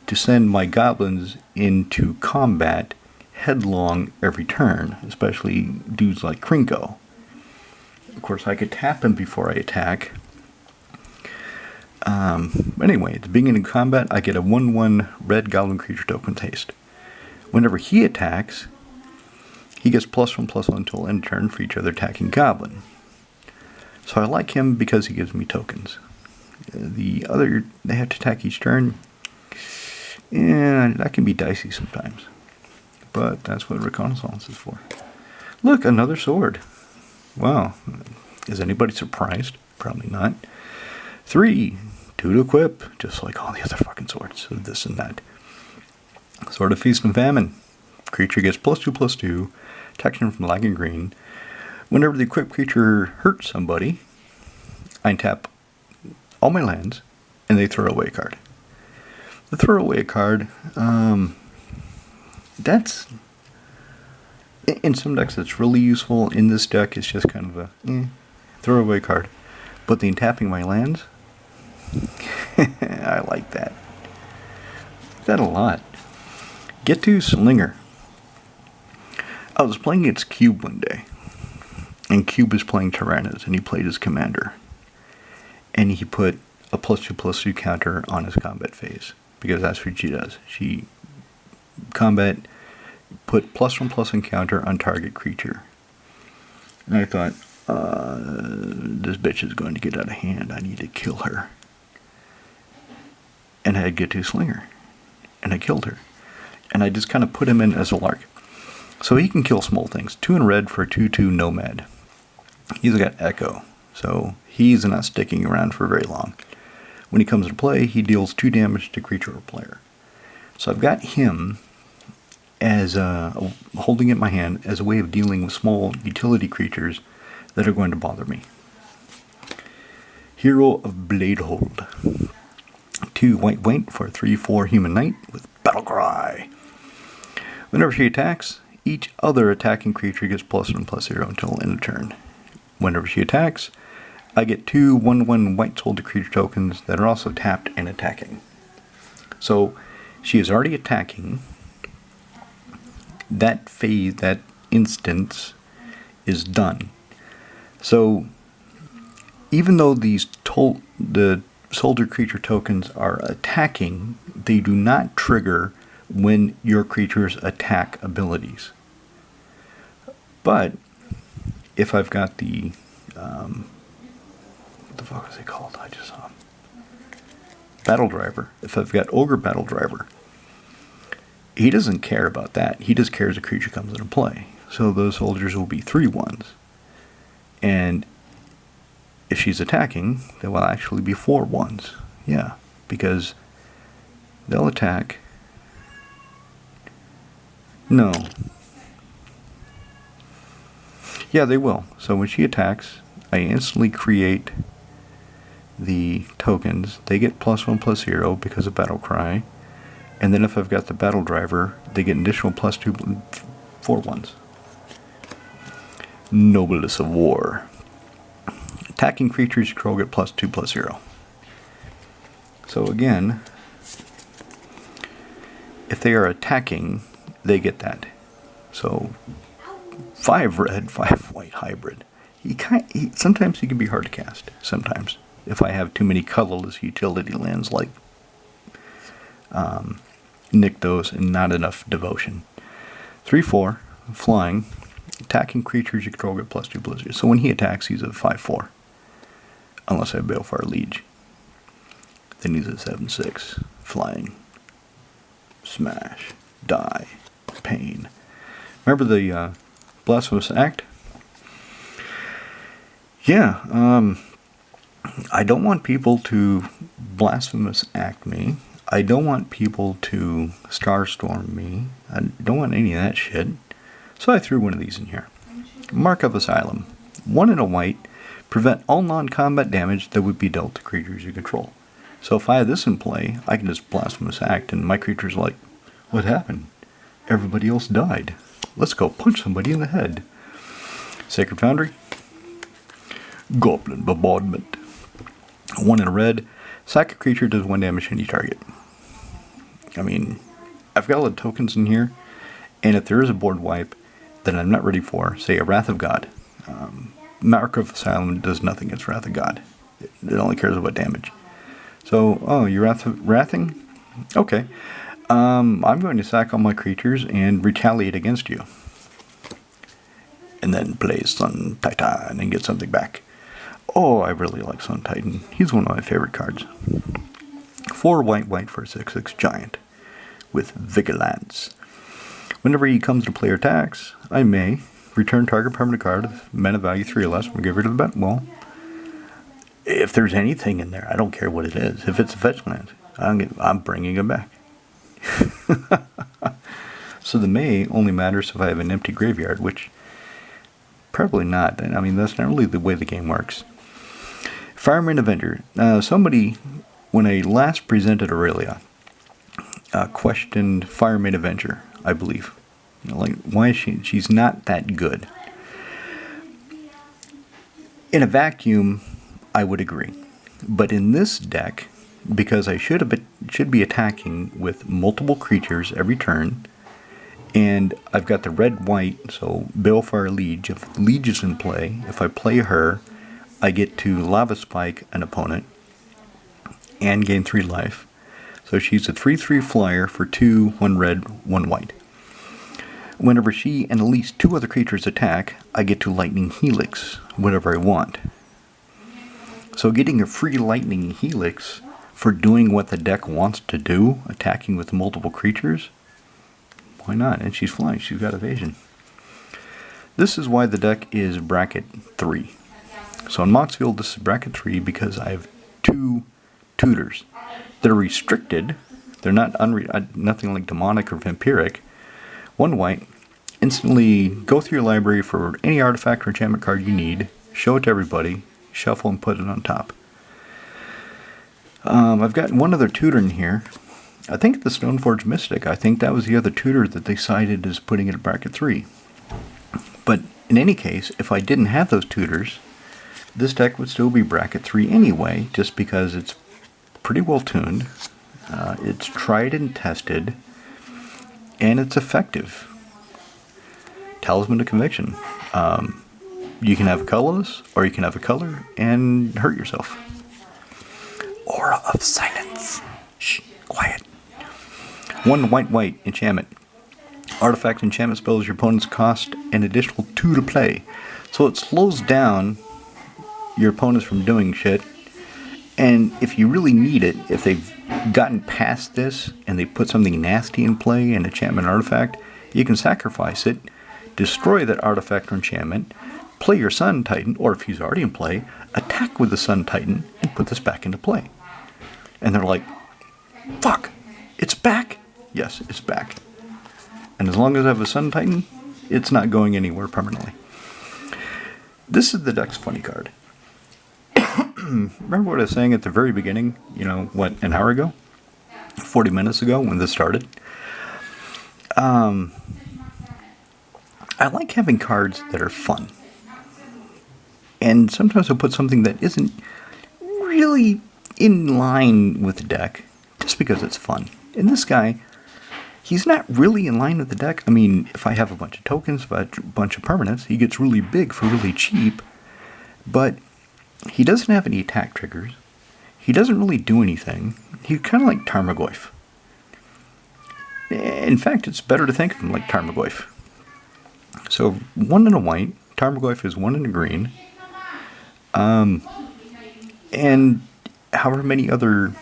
to send my goblins into combat headlong every turn, especially dudes like Krinko. Of course, I could tap him before I attack. Anyway, at the beginning of combat, I get a 1/1 red goblin creature token haste. Whenever he attacks, he gets +1/+1 until end turn for each other attacking goblin. So I like him because he gives me tokens. The other, they have to attack each turn. Yeah, that can be dicey sometimes. But that's what reconnaissance is for. Look, another sword. Wow. Is anybody surprised? Probably not. 3, 2 to equip, just like all the other fucking swords. So this and that. Sword of Feast and Famine. Creature gets +2/+2. Protection from black and green. Whenever the equipped creature hurts somebody, I tap all my lands, and they throw away a card. The throw away a card, that's... In some decks it's really useful. In this deck it's just kind of a throw away card. But the tapping my lands, I like that. That a lot. Get to Slinger. I was playing against Cube one day, and Cube was playing Tyrannus, and he played his commander. And he put a +2/+2 counter on his combat phase, because that's what she does. She combat put +1/+1 counter on target creature. And I thought, this bitch is going to get out of hand. I need to kill her. And I had Get to Slinger, and I killed her. And I just kind of put him in as a lark. So he can kill small things. 2 in red for a 2/2 Nomad. He's got Echo, so he's not sticking around for very long. When he comes to play, he deals 2 damage to creature or player. So I've got him as holding it in my hand as a way of dealing with small utility creatures that are going to bother me. Hero of Bladehold. 2 white for a 3/4 Human Knight with Battlecry. Whenever she attacks, each other attacking creature gets +1/+0 until end of turn. Whenever she attacks, I get 2 1/1 white soldier creature tokens that are also tapped and attacking. So she is already attacking. That phase, that instance, is done. So even though the soldier creature tokens are attacking, they do not trigger when your creatures attack abilities. But if I've got the what the fuck is it called? I just saw him. Battle Driver. If I've got Ogre Battle Driver, he doesn't care about that. He just cares a creature comes into play. So those soldiers will be 3/1s. And if she's attacking, they will actually be 4/1s. Yeah, because they'll attack. No. Yeah, they will. So when she attacks, I instantly create the tokens. They get +1/+0 because of Battle Cry. And then if I've got the Battle Driver, they get an additional +2 4/1s. Noblesse of War. Attacking creatures you control get +2/+0. So again, if they are attacking, they get that. So 5 red, 5 white hybrid. Sometimes he can be hard to cast. Sometimes, if I have too many colorless utility lands like Nykthos and not enough devotion. 3/4 flying. Attacking creatures you control get +2/+0. So when he attacks, he's a 5/4. Unless I have Balefire Liege. Then he's a 7/6. Flying. Smash. Die. Pain. Remember the Blasphemous Act? Yeah, I don't want people to Blasphemous Act me. I don't want people to Starstorm me. I don't want any of that shit. So I threw one of these in here. Mark of Asylum. 1 and a white. Prevent all non-combat damage that would be dealt to creatures you control. So if I have this in play, I can just Blasphemous Act, and my creature's like, what happened? Everybody else died. Let's go punch somebody in the head. Sacred Foundry. Goblin Bombardment. 1 in a red. Sack a creature, does 1 damage to any target. I mean, I've got a lot of tokens in here, and if there is a board wipe that I'm not ready for, say a Wrath of God, Mark of Asylum does nothing against Wrath of God. It only cares about damage. So, oh, you're wrathing? Okay. I'm going to sack all my creatures and retaliate against you. And then play Sun Titan and get something back. Oh, I really like Sun Titan. He's one of my favorite cards. 4 white for a 6/6 giant with Vigilance. Whenever he comes to player attacks, I may return target permanent card of mana value 3 or less and give rid of the bet. Well, if there's anything in there, I don't care what it is. If it's a fetch land, I'm bringing it back. So the may only matters if I have an empty graveyard, which probably not. I mean, that's not really the way the game works. Fireman Avenger. Somebody, when I last presented Aurelia, questioned Fireman Avenger, I believe. Like, why is she's not that good? In a vacuum, I would agree. But in this deck, because I should be attacking with multiple creatures every turn, and I've got the red-white, so Balefire Liege. If Liege is in play, if I play her, I get to Lava Spike an opponent and gain 3 life. So she's a 3/3 flyer for 2, 1 red, 1 white. Whenever she and at least 2 other creatures attack, I get to Lightning Helix whenever I want. So getting a free Lightning Helix for doing what the deck wants to do, attacking with multiple creatures, why not? And she's flying, she's got evasion. This is why the deck is bracket 3. So in Moxfield, this is bracket 3 because I have 2 tutors. They're restricted. They're not nothing like demonic or vampiric. 1 white. Instantly go through your library for any artifact or enchantment card you need. Show it to everybody. Shuffle and put it on top. I've got one other tutor in here. I think the Stoneforge Mystic. I think that was the other tutor that they cited as putting it at bracket 3. But in any case, if I didn't have those tutors, this deck would still be bracket 3 anyway, just because it's pretty well tuned, it's tried and tested, and it's effective. Talisman of Conviction. You can have a colorless, or you can have a color and hurt yourself. Aura of Silence. Shh, quiet. 1 white enchantment. Artifact enchantment spells your opponent's cost an additional 2 to play. So it slows down your opponents from doing shit. And if you really need it, if they've gotten past this and they put something nasty in play, an enchantment artifact, you can sacrifice it, destroy that artifact or enchantment, play your Sun Titan, or if he's already in play, attack with the Sun Titan and put this back into play. And they're like, fuck, it's back? Yes, it's back. And as long as I have a Sun Titan, it's not going anywhere permanently. This is the deck's funny card. Remember what I was saying at the very beginning, an hour ago? 40 minutes ago when this started? I like having cards that are fun. And sometimes I'll put something that isn't really in line with the deck, just because it's fun. And this guy, he's not really in line with the deck. I mean, if I have a bunch of tokens, if I have a bunch of permanents, he gets really big for really cheap. But he doesn't have any attack triggers. He doesn't really do anything. He's kind of like Tarmogoyf. In fact, it's better to think of him like Tarmogoyf. So, 1 and a white. Tarmogoyf is 1 and a green. And however many other...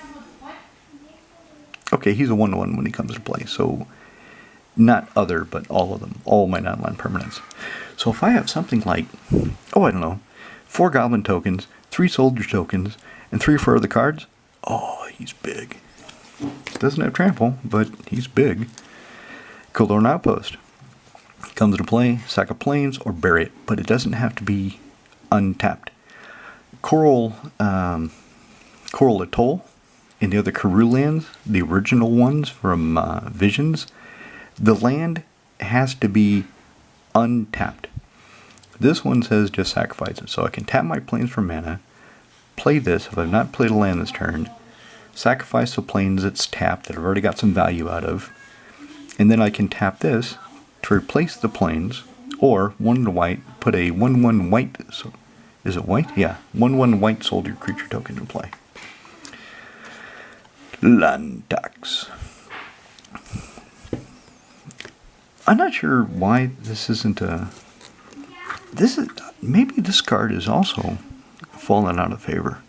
Okay, he's a 1/1 when he comes to play. So, not other, but all of them. All my non-land permanents. So if I have something like, I don't know, 4 goblin tokens, 3 soldier tokens, and 3 or 4 other cards, oh, he's big. Doesn't have trample, but he's big. Kildorn Outpost. Comes into play, sack a plains or bury it, but it doesn't have to be untapped. Coral Atoll in the other Karoo lands, the original ones from Visions, the land has to be untapped. This one says just sacrifice it, so I can tap my plains for mana, play this if I've not played a land this turn, sacrifice the plains that's tapped that I've already got some value out of, and then I can tap this to replace the plains, or 1 white, put a 1/1 white, so is it white? Yeah, 1/1 white soldier creature token in play. Land tax. I'm not sure why this isn't a... maybe this card is also fallen out of favor.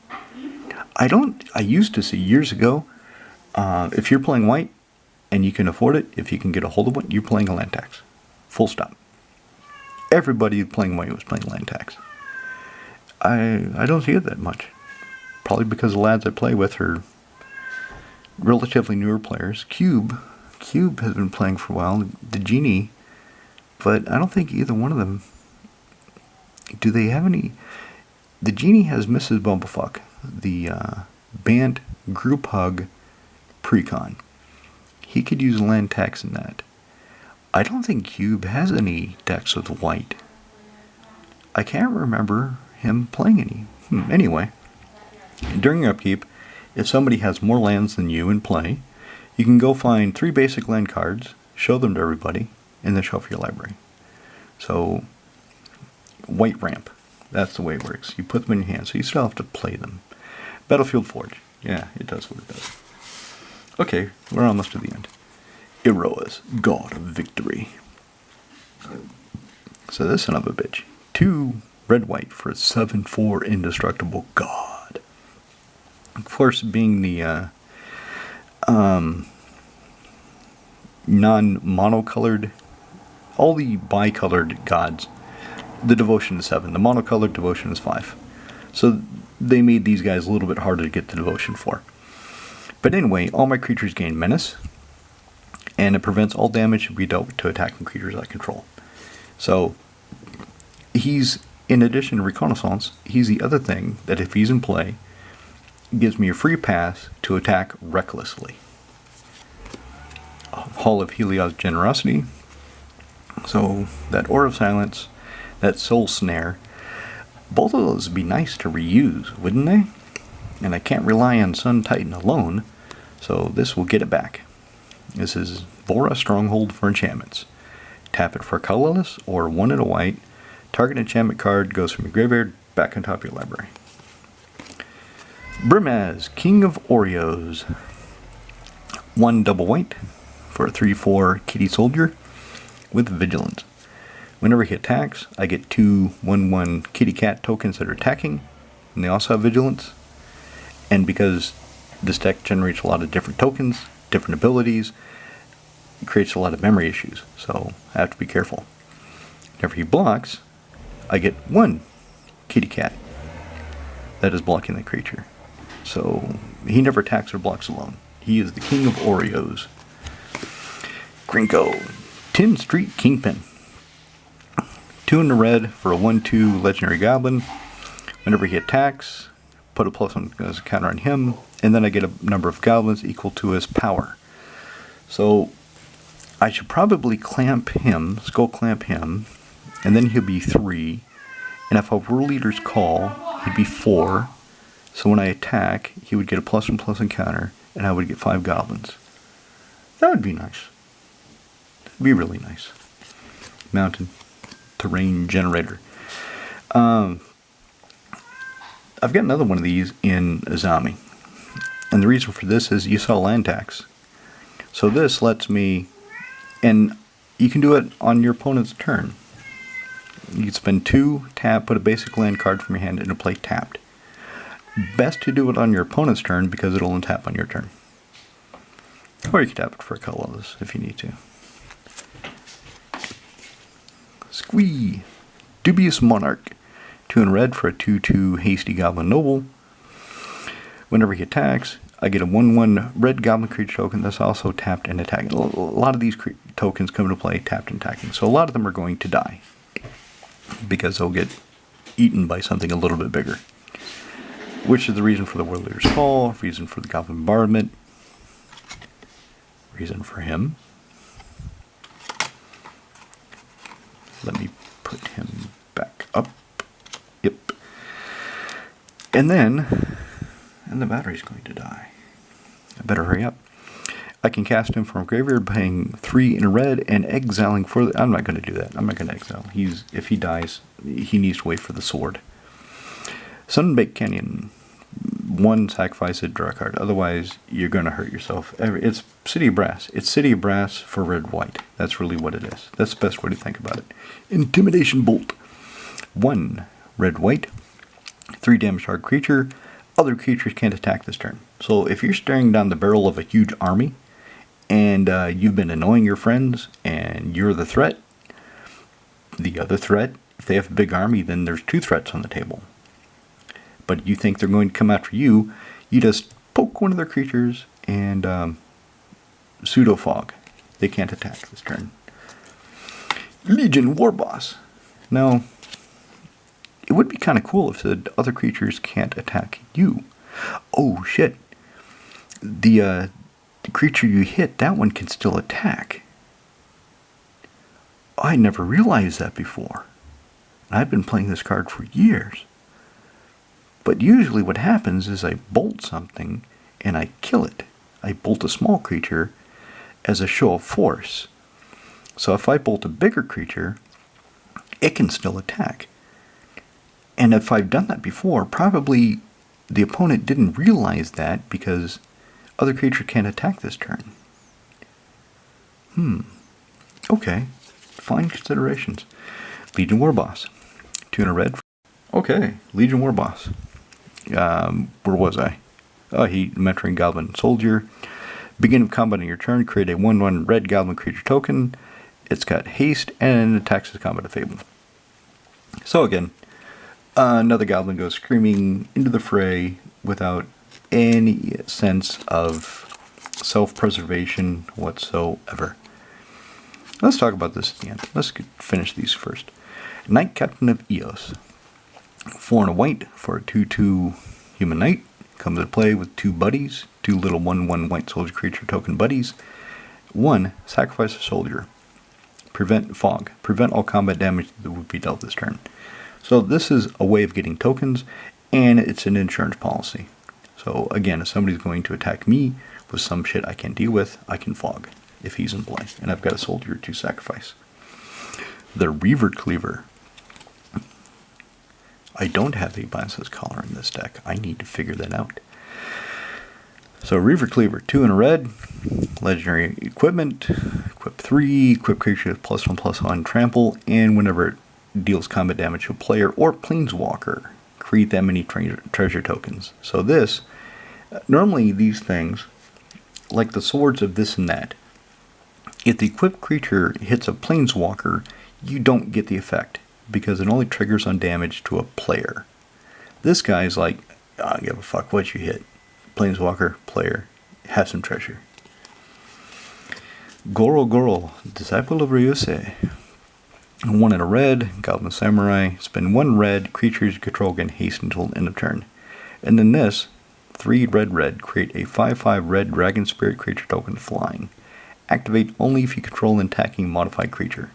I used to see years ago, if you're playing white, and you can afford it, if you can get a hold of one, you're playing a land tax. Full stop. Everybody playing white was playing land tax. I don't see it that much. Probably because the lads I play with are relatively newer players. Cube has been playing for a while. The Genie, but I don't think either one of them... Do they have any... The Genie has Mrs. Bumblefuck, the Bant Group Hug Precon. He could use land tax in that. I don't think Cube has any decks with white. I can't remember him playing any. Anyway, during your upkeep, if somebody has more lands than you in play, you can go find 3 basic land cards, show them to everybody, and then shuffle your library. So, white ramp. That's the way it works. You put them in your hand, so you still have to play them. Battlefield Forge. Yeah, it does what it does. Okay, we're almost to the end. Iroa's God of Victory. So this son of a bitch. 2 red-white for a 7/4 indestructible god. Of course, being the non-monocolored, all the bicolored gods, the devotion is 7. The monocolored devotion is 5. So they made these guys a little bit harder to get the devotion for. But anyway, all my creatures gain menace, and it prevents all damage to be dealt to attacking creatures I control. So he's, in addition to reconnaissance, he's the other thing that if he's in play, gives me a free pass to attack recklessly. Hall of Helios Generosity. So that Aura of Silence, that Soul Snare, both of those would be nice to reuse, wouldn't they? And I can't rely on Sun Titan alone, so this will get it back. This is Vora Stronghold for enchantments. Tap it for colorless or 1 and a white. Target enchantment card goes from your graveyard back on top of your library. Brimaz, King of Oreos. 1 double white for a 3/4 kitty soldier with vigilance. Whenever he attacks, I get 2 1/1 kitty cat tokens that are attacking, and they also have vigilance. And because this deck generates a lot of different tokens, different abilities, it creates a lot of memory issues, so I have to be careful. Whenever he blocks, I get 1 kitty cat that is blocking the creature. So he never attacks or blocks alone. He is the King of Oreos. Grinko, 10 Street Kingpin. 2 in the red for a 1/2 legendary goblin. Whenever he attacks, put a +1 as a counter on him, and then I get a number of goblins equal to his power. So I should probably clamp him, skull clamp him, and then he'll be 3. And if a World Leader's Call, he'd be 4. So when I attack, he would get a +1/+1 counter, and I would get 5 goblins. That would be nice. That'd be really nice. Mountain terrain generator. I've got another one of these in Azami. And the reason for this is you saw land tax. So this lets me, and you can do it on your opponent's turn. You can spend 2, tap, put a basic land card from your hand into play tapped. Best to do it on your opponent's turn because it'll untap on your turn. Or you can tap it for a colorless if you need to. Squee! Dubious Monarch. 2 in red for a 2/2 Hasty Goblin Noble. Whenever he attacks, I get a 1/1 red goblin creature token that's also tapped and attacking. A lot of these tokens come into play tapped and attacking, so a lot of them are going to die because they'll get eaten by something a little bit bigger. Which is the reason for the World Leader's Call, reason for the Goblin Bombardment, reason for him. Let me put him back up. Yep. And the battery's going to die. I better hurry up. I can cast him from graveyard, paying 3 in a red and exiling for the... I'm not going to do that. I'm not going to exile. If he dies, he needs to wait for the sword. Sunbaked Canyon. 1 sacrifice it, draw a card. Otherwise, you're going to hurt yourself. It's City of Brass. It's City of Brass for red-white. That's really what it is. That's the best way to think about it. Intimidation Bolt. 1 red-white. 3 damage target creature. Other creatures can't attack this turn. So if you're staring down the barrel of a huge army, and you've been annoying your friends, and you're the threat, the other threat, if they have a big army, then there's 2 threats on the table. But you think they're going to come after you, you just poke one of their creatures and pseudo fog. They can't attack this turn. Legion War Boss. Now, it would be kind of cool if the other creatures can't attack you. Oh shit. The creature you hit, that one can still attack. I never realized that before. I've been playing this card for years. But usually what happens is I bolt something and I kill it. I bolt a small creature as a show of force. So if I bolt a bigger creature, it can still attack. And if I've done that before, probably the opponent didn't realize that because other creatures can't attack this turn. Okay. Fine considerations. Legion War Boss. 2 in a red. Okay. Legion War Boss. Where was I? Oh, he mentoring Goblin Soldier. Beginning of combat on your turn, create a 1/1 red Goblin creature token. It's got haste and attacks with combat of Fable. So again, another Goblin goes screaming into the fray without any sense of self-preservation whatsoever. Let's talk about this at the end. Let's finish these first. Knight Captain of Eos. 4 and a white for a 2/2 human knight. Comes into play with 2 buddies. 2 little 1/1 white soldier creature token buddies. 1, sacrifice a soldier. Prevent fog. Prevent all combat damage that would be dealt this turn. So this is a way of getting tokens, and it's an insurance policy. So again, if somebody's going to attack me with some shit I can't deal with, I can fog if he's in play. And I've got a soldier to sacrifice. The Reaver Cleaver. I don't have a Biases Collar in this deck. I need to figure that out. So Reaver Cleaver, 2 in a red, legendary equipment, equip 3, equip creature with +1/+1 trample, and whenever it deals combat damage to a player or planeswalker, create that many treasure tokens. So this, normally these things, like the swords of this and that, if the equipped creature hits a planeswalker, you don't get the effect, because it only triggers on damage to a player. This guy's like, I don't give a fuck what you hit. Planeswalker, player, have some treasure. Goro Goro, Disciple of Ryusei. 1 in a red, Goblin Samurai. Spend 1 red, creatures you control gain haste until end of turn. And then this, 3 red, create a 5/5 red Dragon Spirit creature token flying. Activate only if you control an attacking modified creature.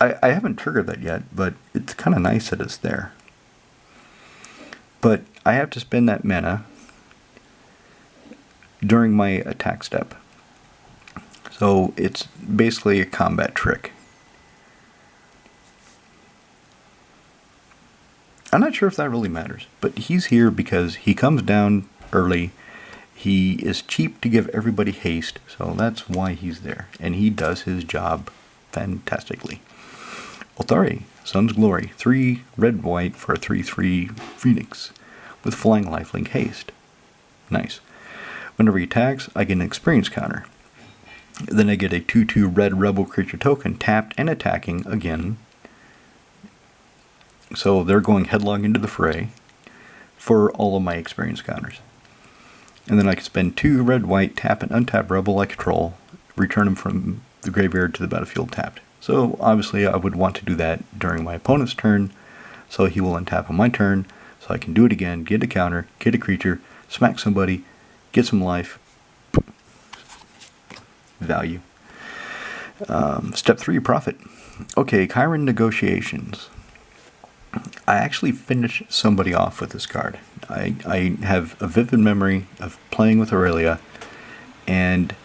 I haven't triggered that yet, but it's kind of nice that it's there. But I have to spend that mana during my attack step. So it's basically a combat trick. I'm not sure if that really matters, but he's here because he comes down early. He is cheap to give everybody haste, so that's why he's there. And he does his job fantastically. Othari, Sun's Glory, 3 red-white for a 3/3 Phoenix with flying lifelink haste. Nice. Whenever he attacks, I get an experience counter. Then I get a 2/2 red rebel creature token tapped and attacking again. So they're going headlong into the fray. for all of my experience counters. And then I can spend 2 red, white, tap and untap Rebel I control, return him from the graveyard to the battlefield tapped. So obviously I would want to do that during my opponent's turn, so he will untap on my turn, so I can do it again, get a counter, get a creature, smack somebody, get some life, value. Step 3, profit. Okay, Chiron Negotiations. I actually finished somebody off with this card. I have a vivid memory of playing with Aurelia, and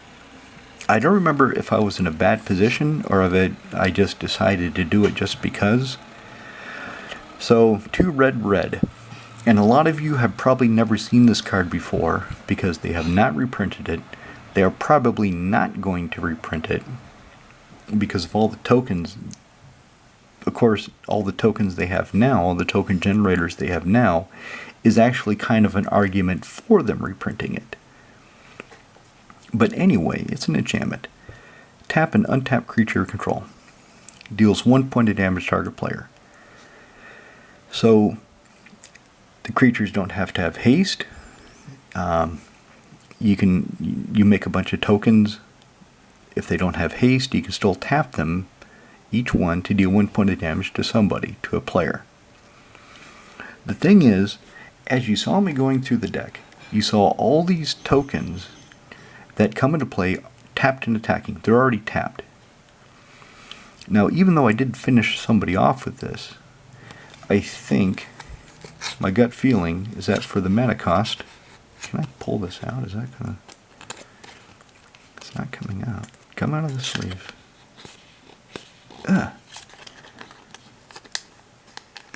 I don't remember if I was in a bad position or if I just decided to do it just because. So, 2 red, red. And a lot of you have probably never seen this card before because they have not reprinted it. They are probably not going to reprint it because of all the tokens. Of course, all the tokens they have now, all the token generators they have now, is actually kind of an argument for them reprinting it. But anyway, it's an enchantment. Tap an untapped creature control. Deals 1 point of damage to target player. So, the creatures don't have to have haste. You make a bunch of tokens. If they don't have haste, you can still tap them, each one, to deal 1 point of damage to somebody, to a player. The thing is, as you saw me going through the deck, you saw all these tokens that come into play tapped and attacking. They're already tapped. Now, even though I did finish somebody off with this, I think my gut feeling is that for the mana cost, can I pull this out? Is that gonna? It's not coming out. Come out of the sleeve. Ugh.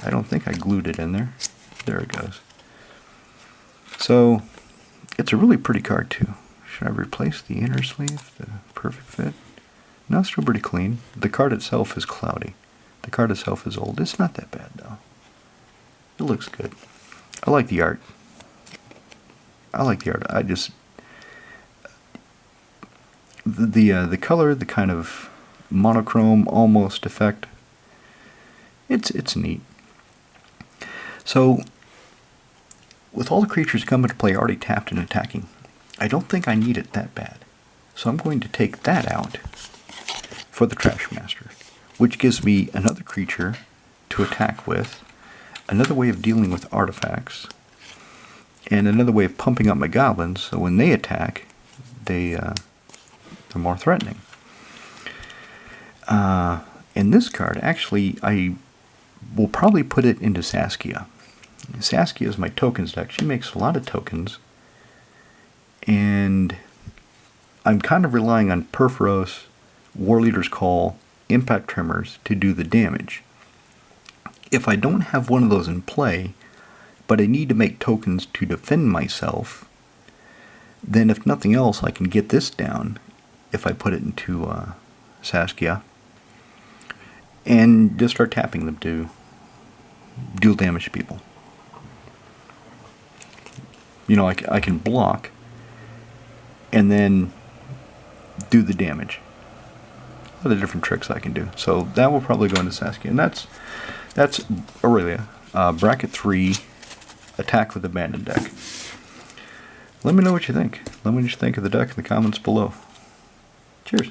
I don't think I glued it in there. There it goes. So, it's a really pretty card too. Should I replace the inner sleeve? The perfect fit? No, it's still pretty clean. The card itself is cloudy. The card itself is old. It's not that bad though. It looks good. I like the art. I just the color, the kind of monochrome almost effect. It's neat. So with all the creatures coming to play already tapped and attacking, I don't think I need it that bad. So I'm going to take that out for the Trash Master, which gives me another creature to attack with, another way of dealing with artifacts, and another way of pumping up my goblins so when they attack, they're more threatening. In this card, actually, I will probably put it into Saskia. Saskia is my tokens deck. She makes a lot of tokens, and I'm kind of relying on Perforos, War Leader's Call, Impact Tremors to do the damage. If I don't have one of those in play, but I need to make tokens to defend myself, then if nothing else, I can get this down if I put it into Saskia and just start tapping them to deal damage to people. You know, I can block and then do the damage. Other different tricks I can do. So that will probably go into Saskia, and that's Aurelia. Bracket 3, attack with abandoned deck. Let me know what you think. Let me know what you think of the deck in the comments below. Cheers.